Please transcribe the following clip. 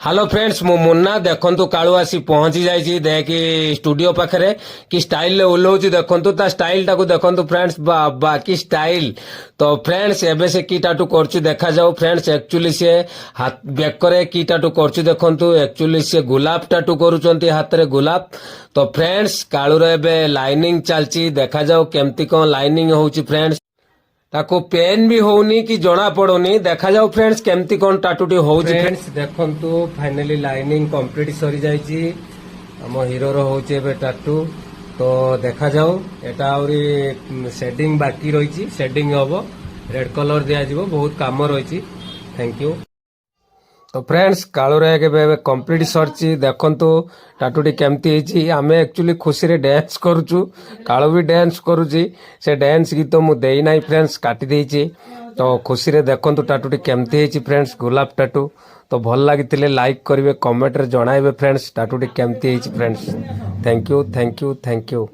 Hello friends मु मुन्ना देखंतु काळू आसी पहुंची जाइछि देखि स्टूडियो पाखरे कि स्टाइल ले ओल्लोछि देखंतु ता स्टाइल टाकू देखंतु फ्रेंड्स बाकी स्टाइल तो फ्रेंड्स एबे से की टाटू करछि देखा जाऊ फ्रेंड्स एक्चुअली से हाथ बैक करे की टाटू करछि देखंतु एक्चुअली से गुलाब टाटू करूचंती हाथ रे गुलाब तो फ्रेंड्स काळू रे एबे लाइनिंग चालछि देखा जाऊ केमती कोन लाइनिंग होउछि फ्रेंड्स ताको पेन भी होनी कि जना पड़ोनी देखा जाओ फ्रेंड्स केमती कोन टाटूटी होउछि फ्रेंड्स देखंतु फाइनली लाइनिंग कंप्लीट सरी जाइछि हम हीरो रो होउछि एबे टाटू तो देखा जाओ एटा आउरी शेडिंग बाकी रहिछि शेडिंग हबो रेड कलर दिया जिवो बहुत काम रहिछि थैंक यू तो फ्रेंड्स काळुरे के कंप्लीट सरछि देखंतु टाटूटी केमती हेछि आमे एक्चुअली खुशी रे डांस करूछु काळु भी डांस करूछि से डांस गीत मु देई नाही फ्रेंड्स काटी देछि तो खुशी रे देखंतु टाटूटी केमती हेछि फ्रेंड्स गुलाब टाटू तो भल लागितिले लाइक करिवे कमेंट रे जणाइबे फ्रेंड्स टाटूटी केमती हेछि friends thank you thank you thank you.